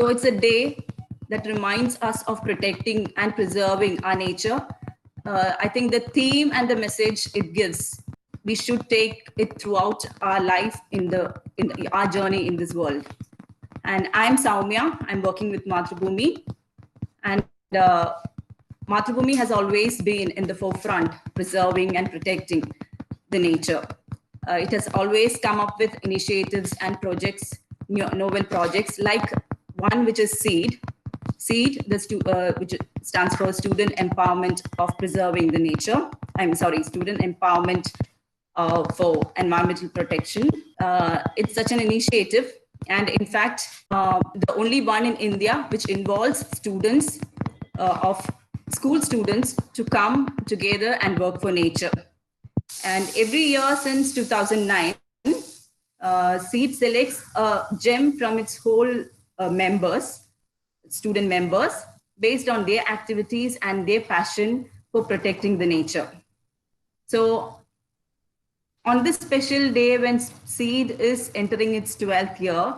So it's a day that reminds us of protecting and preserving our nature. I think the theme and the message it gives, we should take it throughout our life in our journey in this world. And I'm Saumya. I'm working with Mathrubhumi, and Mathrubhumi has always been in the forefront, preserving and protecting the nature. It has always come up with initiatives and projects, novel projects, like one which is SEED. SEED, which stands for Student Empowerment of Preserving the Nature. I'm sorry, Student Empowerment for Environmental Protection. It's such an initiative, and in fact, the only one in India which involves students of school students to come together and work for nature. And every year since 2009, SEED selects a gem from its whole student members, based on their activities and their passion for protecting the nature. So on this special day when SEED is entering its 12th year,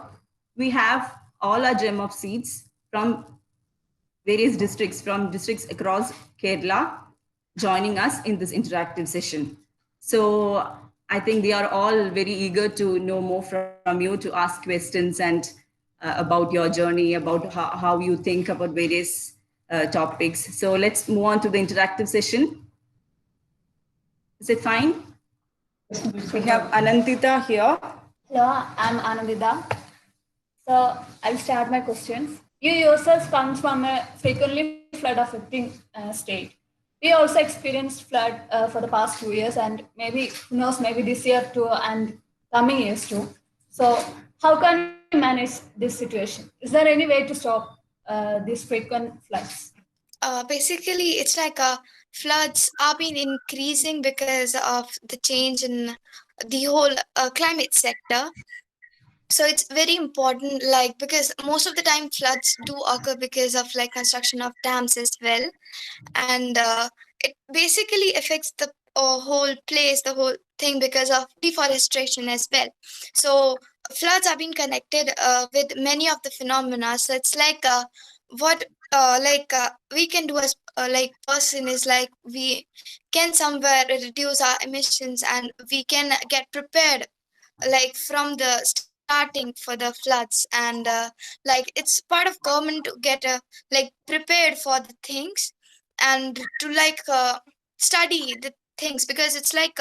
we have all our gem of seeds from various districts, from districts across Kerala, joining us in this interactive session. So I think they are all very eager to know more from you, to ask questions and about your journey, about how you think about various topics. So let's move on to the interactive session. Is it fine? We have Anantita here. Hello, I'm Anandita. So I'll start my questions. You yourself comes from a frequently flood affecting state. We also experienced flood for the past 2 years, and maybe, who knows, maybe this year too and coming years too. So how can we manage this situation? Is there any way to stop these frequent floods? Basically, it's like floods are been increasing because of the change in the whole climate sector. So it's very important, like, because most of the time floods do occur because of like construction of dams as well, and it basically affects the whole place, the whole thing, because of deforestation as well. So floods have been connected with many of the phenomena. So it's like what we can do as like person is like we can somewhere reduce our emissions, and we can get prepared like from the starting for the floods. And like it's part of government to get like prepared for the things, and to like study the things, because it's like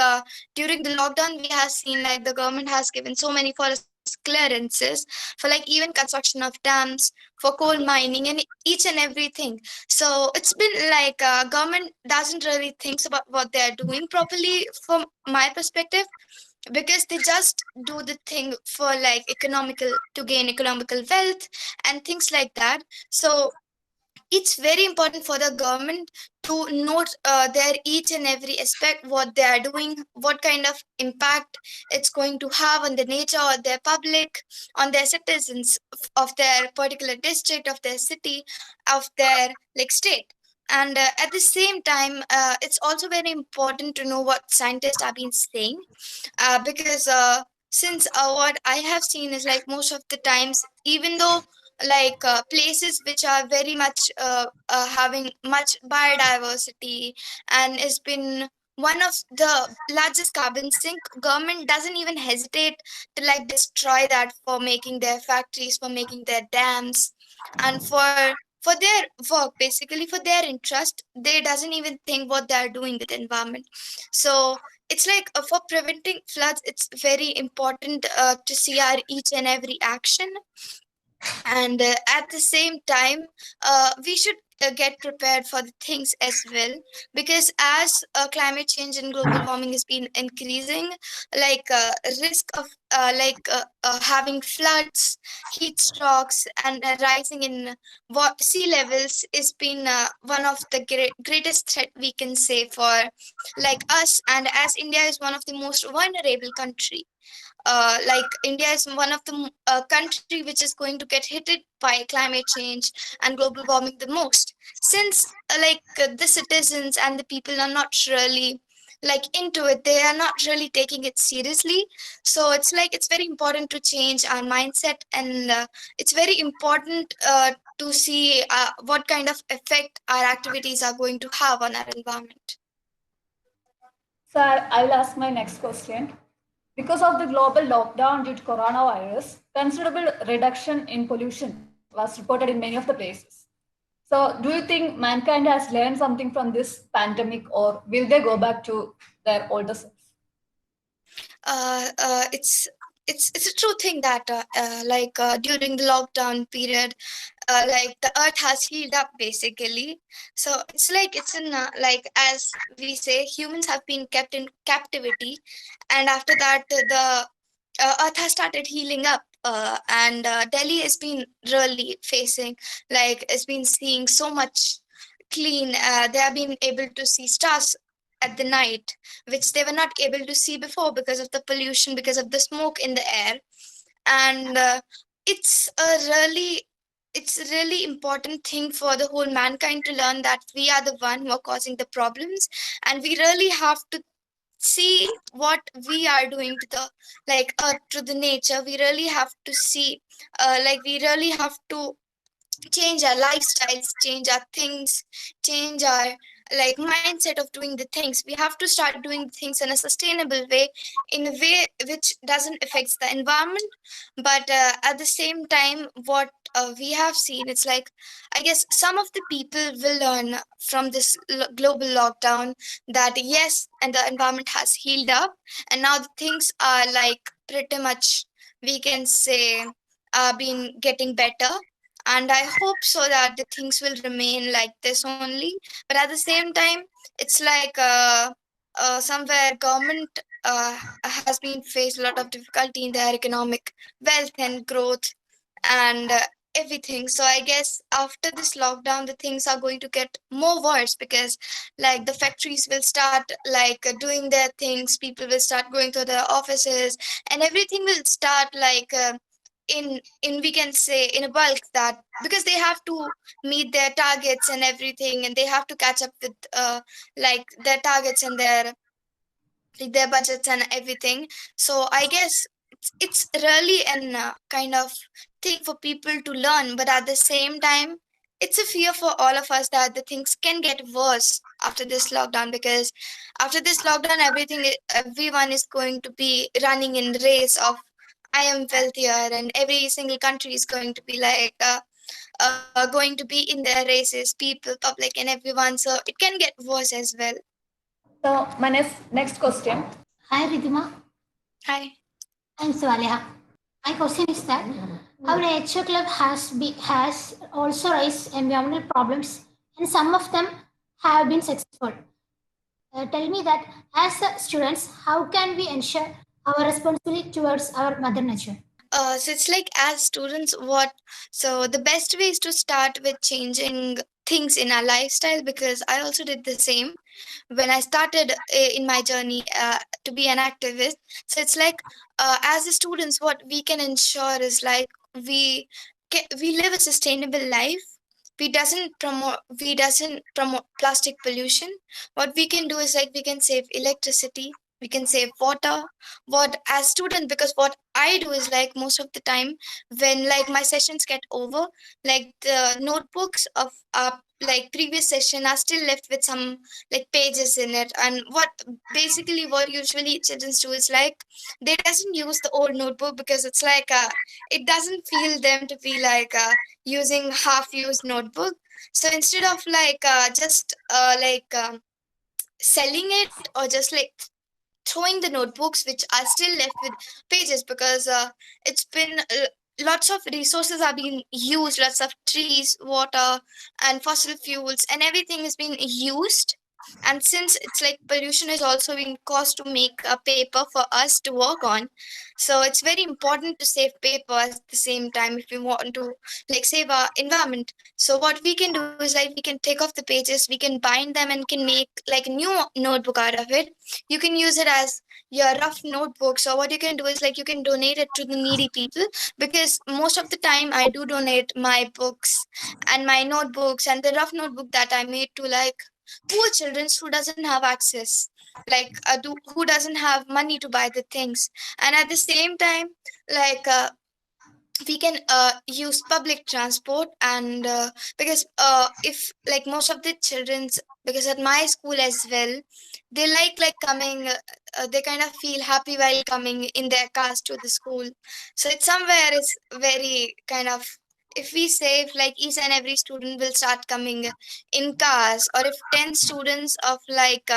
during the lockdown we have seen like the government has given so many forest clearances for like even construction of dams, for coal mining, and each and everything. So it's been like government doesn't really think about what they're doing properly from my perspective, because they just do the thing for like economical, to gain economical wealth and things like that. So it's very important for the government to note their each and every aspect, what they are doing, what kind of impact it's going to have on the nature or their public, on their citizens of their particular district, of their city, of their like state. And at the same time, it's also very important to know what scientists have been saying, because since what I have seen is like most of the times, even though like places which are very much having much biodiversity and has been one of the largest carbon sink, government doesn't even hesitate to like destroy that for making their factories, for making their dams, and for their work, basically for their interest. They doesn't even think what they are doing with the environment. So it's like for preventing floods, it's very important to see our each and every action. And at the same time, we should get prepared for the things as well, because as climate change and global warming has been increasing, like risk of having floods, heat strokes, and rising in sea levels is been one of the greatest threat we can say for like us. And as India is one of the most vulnerable country, like India is one of the country which is going to get hit by climate change and global warming the most, since the citizens and the people are not really like into it. They are not really taking it seriously. So it's like it's very important to change our mindset, and it's very important to see what kind of effect our activities are going to have on our environment. So I will ask my next question. Because of the global lockdown due to coronavirus, considerable reduction in pollution was reported in many of the places. So, do you think mankind has learned something from this pandemic, or will they go back to their older selves? It's a true thing that during the lockdown period, like the earth has healed up basically. So it's like it's in like, as we say, humans have been kept in captivity, and after that the earth has started healing up. And Delhi has been really facing, like, it's been seeing so much clean. They have been able to see stars at the night, which they were not able to see before because of the pollution, because of the smoke in the air. And it's a really it's a really important thing for the whole mankind to learn that we are the one who are causing the problems, and we really have to see what we are doing to the, like, to the nature. We really have to see, we really have to change our lifestyles, change our things, change our, like, mindset of doing the things. We have to start doing things in a sustainable way, in a way which doesn't affect the environment. But at the same time, what we have seen, it's like, I guess some of the people will learn from this global lockdown that yes, and the environment has healed up, and now the things are like pretty much, we can say, been getting better. And I hope so that the things will remain like this only. But at the same time, it's like somewhere government has been faced a lot of difficulty in their economic wealth and growth, and everything. So I guess after this lockdown the things are going to get more worse, because like the factories will start like doing their things, people will start going to their offices, and everything will start like in we can say in a bulk, that because they have to meet their targets and everything, and they have to catch up with like their targets and their budgets and everything. So I guess it's really an kind of thing for people to learn, but at the same time it's a fear for all of us that the things can get worse after this lockdown, because after this lockdown everyone is going to be running in race of I am wealthier, and every single country is going to be like going to be in their races, people, public, and everyone. So it can get worse as well. So, my next question. Hi Ridhima, Hi. I'm Swaleha. My question is that how Nature Club has also raised environmental problems, and some of them have been successful. Tell me that as students, how can we ensure our responsibility towards our Mother Nature? So it's like, as students, so the best way is to start with changing things in our lifestyle, because I also did the same when I started in my journey to be an activist. So it's like, as the students, what we can ensure is like we live a sustainable life. We doesn't promote plastic pollution. What we can do is like we can save electricity, we can save water. What, as student, because what I do is like most of the time when like my sessions get over, like the notebooks of like previous session are still left with some like pages in it. And what usually children do is like they doesn't use the old notebook, because it's like it doesn't feel them to be like using half used notebook. So instead of like just selling it, or just like throwing the notebooks which are still left with pages, because it's been lots of resources are being used, lots of trees, water, and fossil fuels, and everything is being used. And since it's like pollution is also being caused to make a paper for us to work on, so it's very important to save paper at the same time if we want to like save our environment. So what we can do is like we can take off the pages, we can bind them, and can make like a new notebook out of it. You can use it as your rough notebook. So what you can do is like you can donate it to the needy people, because most of the time I do donate my books and my notebooks and the rough notebook that I made to like poor children who doesn't have access. like who doesn't have money to buy the things. And at the same time, like we can use public transport. And because if like most of the children's, because at my school as well, they like coming, they kind of feel happy while coming in their cars to the school. So it's somewhere it's very kind of, if we say if like each and every student will start coming in cars, or if 10 students of like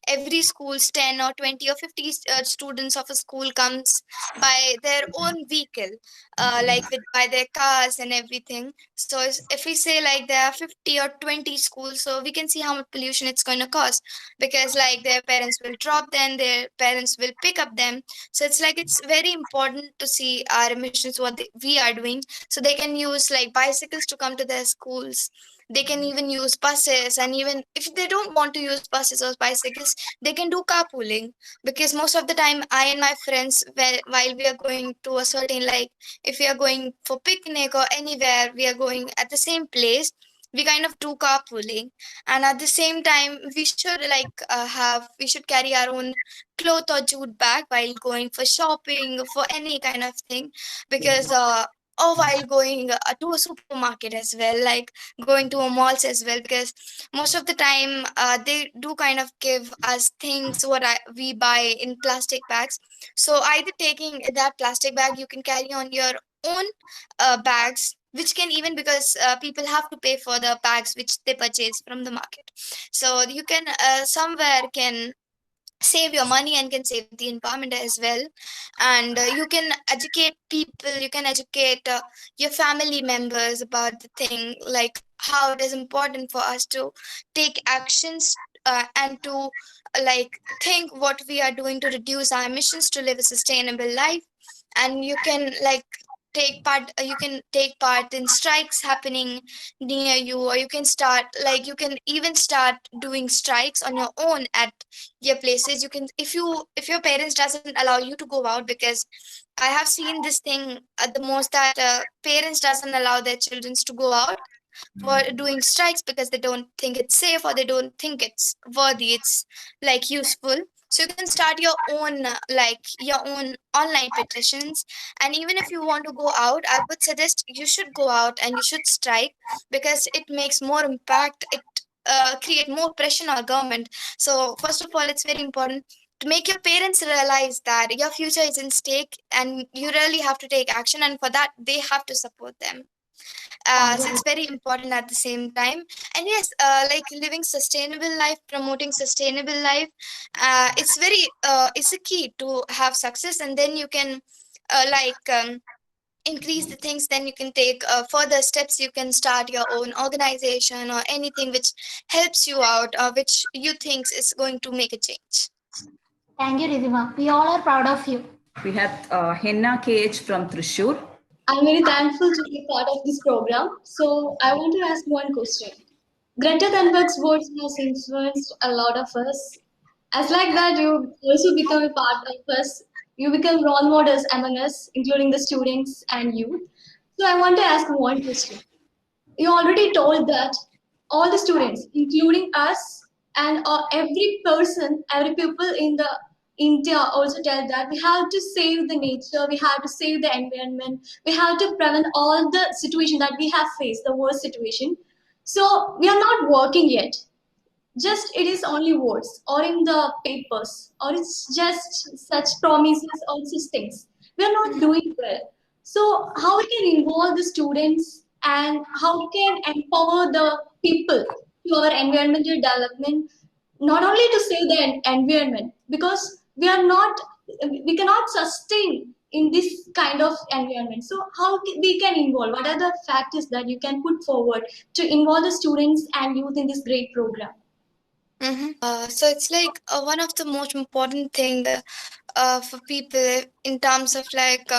every school's 10 or 20 or 50 students of a school comes by their own vehicle, like with by their cars and everything. So if we say like there are 50 or 20 schools, so we can see how much pollution it's going to cause, because like their parents will drop them, their parents will pick up them. So it's like it's very important to see our emissions, what we are doing. So they can use like bicycles to come to their schools. They can even use buses, and even if they don't want to use buses or bicycles, they can do carpooling. Because most of the time I and my friends, while we are going to a certain, like if we are going for picnic or anywhere, we are going at the same place, we kind of do carpooling. And at the same time, we should like we should carry our own cloth or jute bag while going for shopping, for any kind of thing. Because or while going to a supermarket as well, like going to a malls as well, because most of the time they do kind of give us things what we buy in plastic bags. So either taking that plastic bag, you can carry on your own bags, which can even, because people have to pay for the bags which they purchase from the market. So you can somewhere can save your money and can save the environment as well. And you can educate people, you can educate your family members about the thing, like how it is important for us to take actions, and to like think what we are doing to reduce our emissions, to live a sustainable life. And you can like take part, you can take part in strikes happening near you, or you can start, like you can even start doing strikes on your own at your places. You can, if your parents doesn't allow you to go out, because I have seen this thing at the most, that parents doesn't allow their children to go out for doing strikes, because they don't think it's safe, or they don't think it's worthy, it's like useful. So you can start your own like your own online petitions. And even if you want to go out, I would suggest you should go out and you should strike, because it makes more impact, it create more pressure on our government. So first of all, it's very important to make your parents realize that your future is in stake, and you really have to take action, and for that they have to support them. So it's very important at the same time. And yes, like living sustainable life, promoting sustainable life, it's very it's a key to have success. And then you can increase the things, then you can take further steps, you can start your own organization or anything which helps you out, which you think is going to make a change. Thank you, Ridhima. We all are proud of you. We have Henna KH from Thrissur. I'm very thankful to be part of this program. So I want to ask one question. Greta Thunberg's words has influenced a lot of us. As like that, you also become a part of us. You become role models among us, including the students and youth. So I want to ask one question. You already told that all the students, including us and every person, every people in the India also tell that we have to save the nature, we have to save the environment, we have to prevent all the situation that we have faced, the worst situation. So we are not working yet. Just it is only words or in the papers, or it's just such promises or such things. We are not doing well. So how we can involve the students and how we can empower the people to our environmental development, not only to save the environment, because we cannot sustain in this kind of environment. So how we can involve? What are the factors that you can put forward to involve the students and youth in this great program? So it's like one of the most important thing for people, in terms of like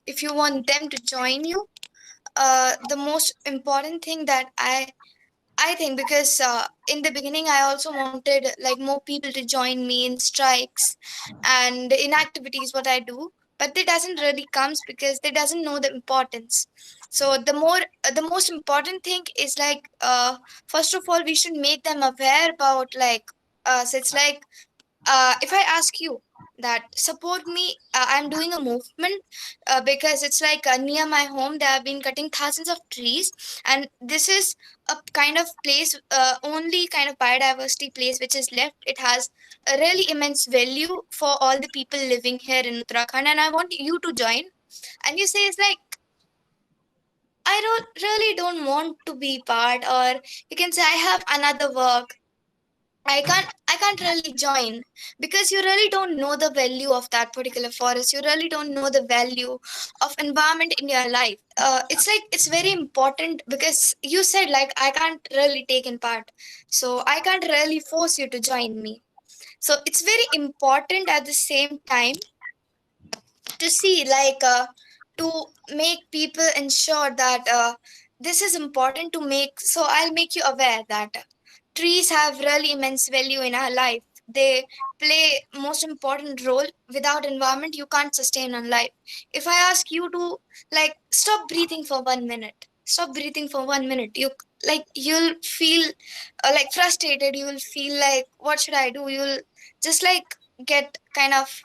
if you want them to join you, the most important thing that I think, because in the beginning I also wanted like more people to join me in strikes and in activities what I do, but it doesn't really comes because they doesn't know the importance. So the most important thing is like first of all we should make them aware about like so it's like if I ask you that support me, I'm doing a movement because it's like near my home they have been cutting thousands of trees, and this is a kind of place, only kind of biodiversity place which is left. It has a really immense value for all the people living here in Uttarakhand, and I want you to join. And you say it's like, I don't want to be part, or you can say I have another work. I can't really join because you really don't know the value of that particular forest. You really don't know the value of environment in your life. It's like it's very important because you said like I can't really take in part, so I can't really force you to join me. So it's very important at the same time to see like to make people ensure that this is important to make. So I'll make you aware that trees have really immense value in our life. They play most important role. Without environment you can't sustain on life. If I ask you to like stop breathing for 1 minute, stop breathing for 1 minute, you like you'll feel like frustrated. You will feel like what should I do. You'll just like get kind of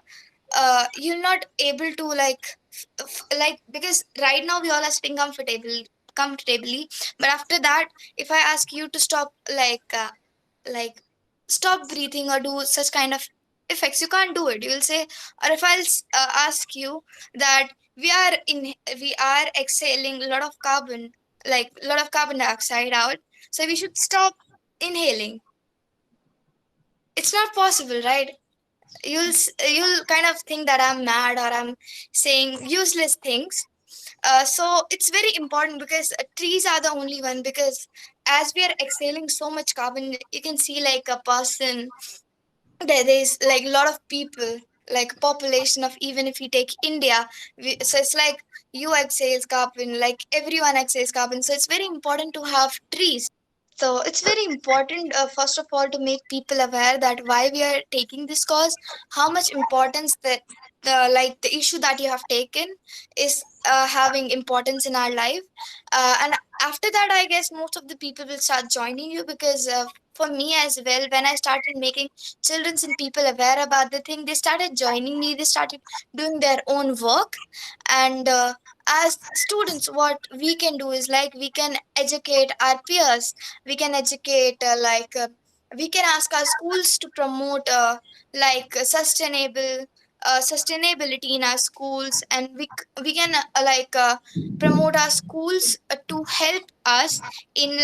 you're not able to like because right now we all are sitting comfortably, but after that if I ask you to stop like stop breathing or do such kind of effects, you can't do it. You will say, or if I'll ask you that we are exhaling a lot of carbon, like a lot of carbon dioxide out, so we should stop inhaling. It's not possible, right? You'll kind of think that I'm mad or I'm saying useless things. So it's very important because trees are the only one, because as we are exhaling so much carbon, you can see like a person, there's like a lot of people, like population of, even if we take India, so it's like you exhale carbon, like everyone exhales carbon, so it's very important to have trees. So it's very important, first of all, to make people aware that why we are taking this cause, how much importance that the issue that you have taken is having importance in our life. And after that, I guess most of the people will start joining you because for me as well, when I started making children's and people aware about the thing, they started joining me. They started doing their own work, and as students, what we can do is like we can educate our peers. We can educate we can ask our schools to promote sustainability in our schools, and we can promote our schools to help us in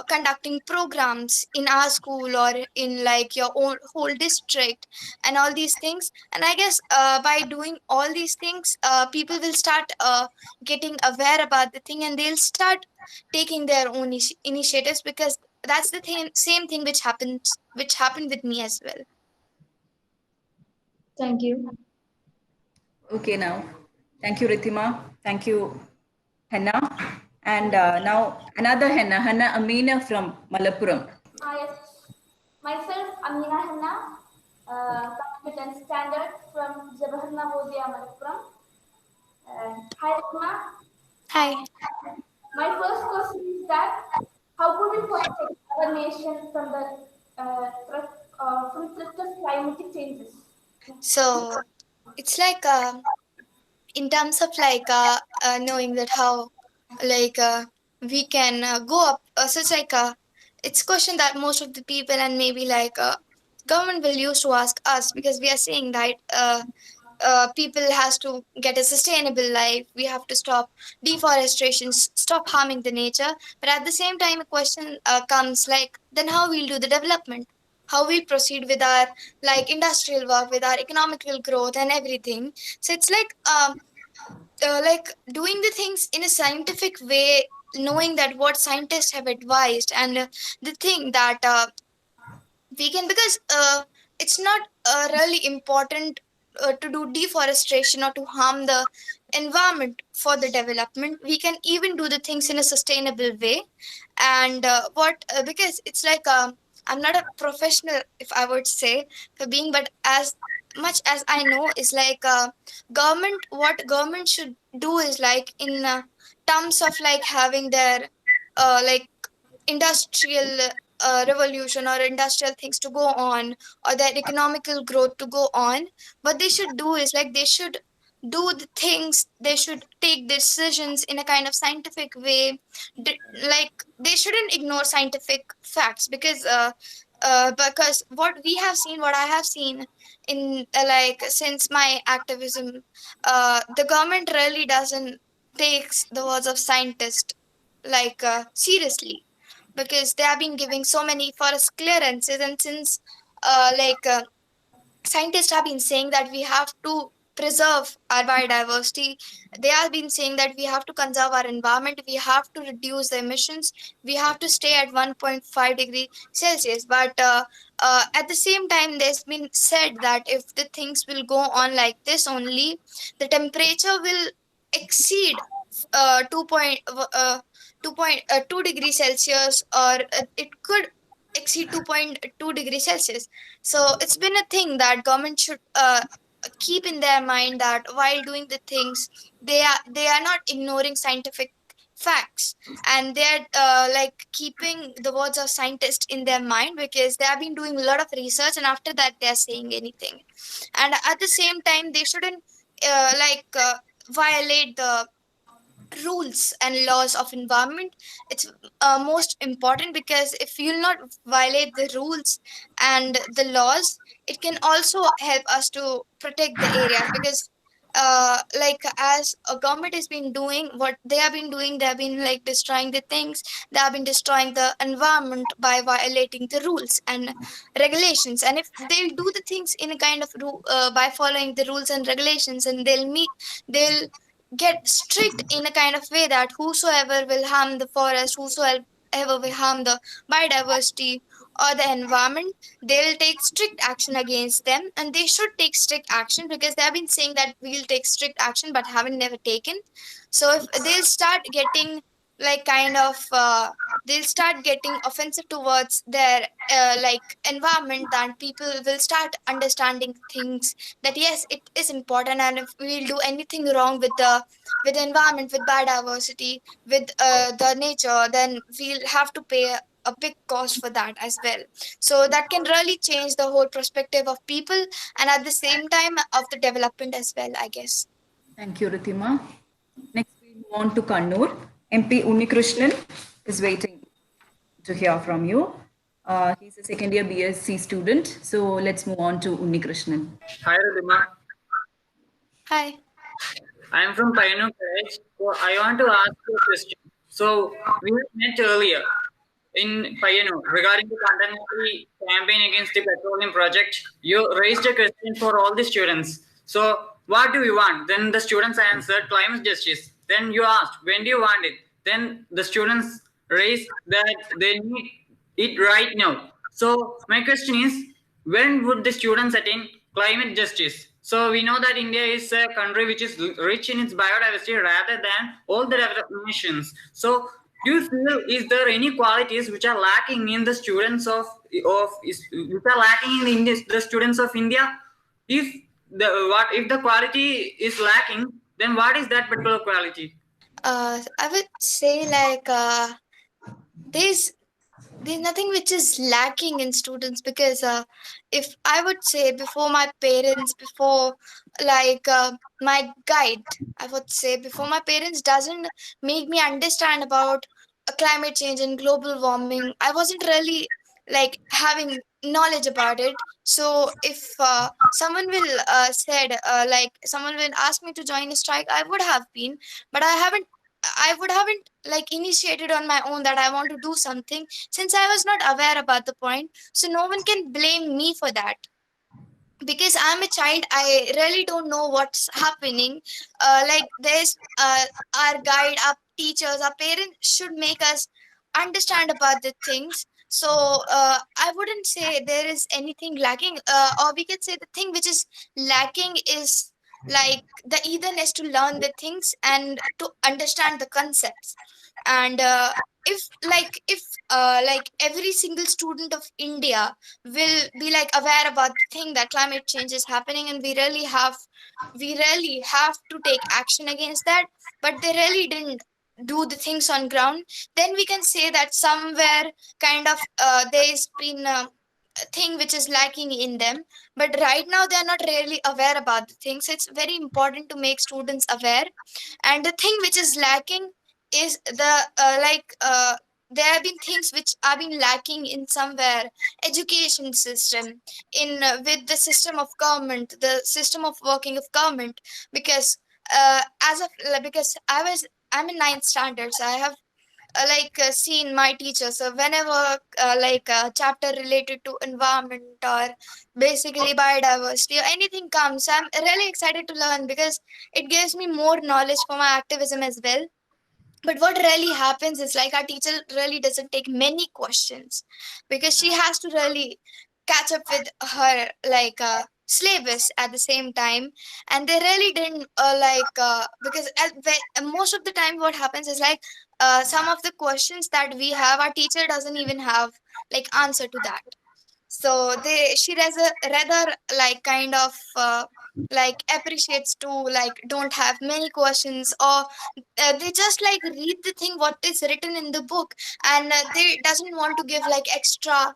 conducting programs in our school or in like your own whole district and all these things. And I guess by doing all these things, people will start getting aware about the thing, and they'll start taking their own initiatives, because that's the same thing which happened with me as well. Thank you. Okay, now. Thank you, Ritima. Thank you, Henna. And now another Henna Amina from Malappuram. Yes, myself Amina Hanna, coming to 10th standard from Jawahar Navodaya Malappuram. Hi Rima. Hi. My first question is that how could we protect our nation from the threat of climatic changes? So it's like in terms of knowing that how like we can go up, so it's like it's question that most of the people and maybe government will use to ask us, because we are saying that people has to get a sustainable life. We have to stop deforestation, stop harming the nature. But at the same time, a question comes like, then how we'll do the development? How we'll proceed with our like industrial work, with our economical growth and everything. So it's like doing the things in a scientific way, knowing that what scientists have advised, and the thing that we can, because it's not really important to do deforestation or to harm the environment for the development. We can even do the things in a sustainable way. And what because it's like I'm not a professional, if I would say, for being, but as much as I know is like government, what government should do is like in terms of like having their like industrial revolution or industrial things to go on, or their economical growth to go on. What they should do is like they should do the things, they should take decisions in a kind of scientific way. Like they shouldn't ignore scientific facts, because what we have seen, what I have seen in like since my activism, the government really doesn't takes the words of scientists like seriously, because they have been giving so many forest clearances. And since scientists have been saying that we have to preserve our biodiversity, they have been saying that we have to conserve our environment, we have to reduce the emissions, we have to stay at 1.5 degree Celsius. But at the same time, there's been said that if the things will go on like this only, the temperature will exceed 2 degrees Celsius, or it could exceed 2.2 degrees Celsius. So it's been a thing that government should keep in their mind, that while doing the things, they are not ignoring scientific facts, and they're like keeping the words of scientists in their mind, because they have been doing a lot of research and after that they're saying anything. And at the same time, they shouldn't violate the rules and laws of environment. It's most important, because if you'll not violate the rules and the laws, it can also help us to protect the areas. Because as a government has been doing what they have been doing, they have been like destroying the things, they have been destroying the environment by violating the rules and regulations. And if they'll do the things in a kind of by following the rules and regulations, and they'll get strict in a kind of way that whosoever will harm the forest, whosoever will harm the biodiversity or the environment, they'll take strict action against them. And they should take strict action, because they have been saying that we'll take strict action but haven't never taken. So if they'll start getting like kind of they'll start getting offensive towards their environment, then people will start understanding things, that yes, it is important, and if we'll do anything wrong with the environment, with biodiversity, with the nature, then we'll have to pay a big cost for that as well. So that can really change the whole perspective of people, and at the same time of the development as well, I guess. Thank you, Ritima. Next, we move on to Kannur. MP Unnikrishnan is waiting to hear from you. He's a second year BSc student. So let's move on to Unnikrishnan. Hi, Ritima. Hi. I am from Pioneer College. So I want to ask you a question. So we met earlier in Pioneer regarding the contemporary campaign against the petroleum project. You raised a question for all the students. So what do we want? Then the students answered climate justice. Then you asked, when do you want it? Then the students raised that they need it right now. So my question is, when would the students attain climate justice? So we know that India is a country which is rich in its biodiversity rather than all the developed nations. So do you feel, is there any qualities which are lacking in the students which are lacking in the students of India? If the quality is lacking, then what is that particular quality? I would say there's nothing which is lacking in students, because if I would say before my parents, before my guide, I would say before my parents doesn't make me understand about climate change and global warming, I wasn't really having knowledge about it. So if someone will someone will ask me to join a strike, I would have been, but I haven't initiated on my own that I want to do something, since I was not aware about the point. So no one can blame me for that, because I'm a child. I really don't know what's happening. There's our guide, our teachers, our parents should make us understand about the things. So I wouldn't say there is anything lacking, or we could say the thing which is lacking is the eagerness to learn the things and to understand the concepts. And if every single student of India will be aware about the thing that climate change is happening, and we really have to take action against that, but they really do the things on ground, then we can say that somewhere kind of there's been a thing which is lacking in them. But right now they are not really aware about the things. It's very important to make students aware. And the thing which is lacking is the there have been things which have been lacking in somewhere education system, in with the system of government, the system of working of government. Because because I'm in ninth standard, so I have seen my teachers. So whenever a chapter related to environment or basically biodiversity or anything comes, I'm really excited to learn because it gives me more knowledge for my activism as well. But what really happens is like our teacher really doesn't take many questions because she has to really catch up with her syllabus at the same time. And they really didn't because most of the time what happens is some of the questions that we have, our teacher doesn't even have answer to that. So she rather kind of appreciates to don't have many questions, or they just read the thing what is written in the book, and they doesn't want to give extra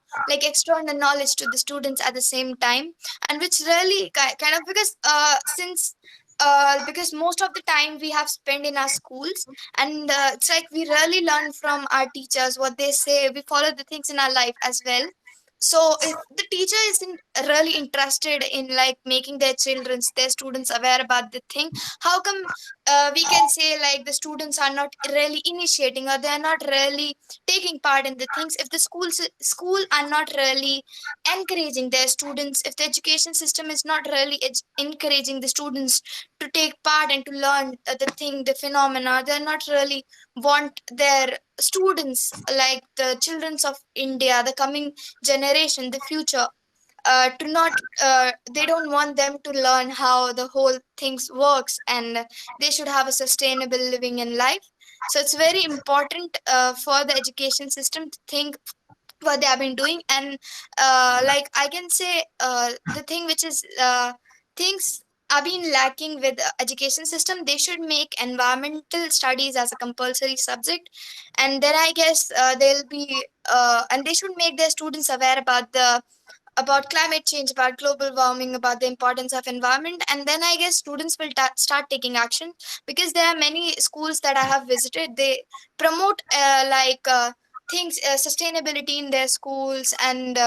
knowledge to the students at the same time. And which really kind of because because most of the time we have spent in our schools, and it's like we really learn from our teachers what they say, we follow the things in our life as well. So if the teacher isn't really interested in making their students aware about the thing, how come we can say the students are not really initiating, or they are not really taking part in the things, if the school are not really encouraging their students, if the education system is not really encouraging the students to take part and to learn the phenomena, they're not really want their students, like the children of India, the coming generation, the future, to not they don't want them to learn how the whole things works, and they should have a sustainable living in life. So it's very important for the education system to think what they have been doing. And I can say the thing which is things have been lacking with the education system, they should make environmental studies as a compulsory subject. And then I guess they'll be and they should make their students aware about climate change, about global warming, about the importance of environment. And then I guess students will start taking action, because there are many schools that I have visited, they promote things sustainability in their schools, and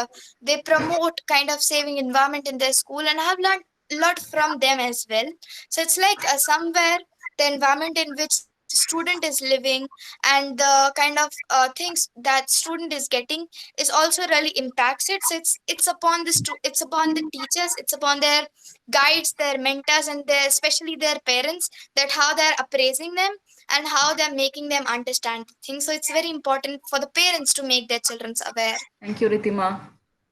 they promote kind of saving environment in their school, and I have learned a lot from them as well. So it's somewhere the environment in which student is living, and the kind of things that student is getting is also really impacts it. So it's upon it's upon the teachers, it's upon their guides, their mentors, and especially their parents, that how they're appraising them and how they're making them understand things. So it's very important for the parents to make their children aware. Thank you, Ritima.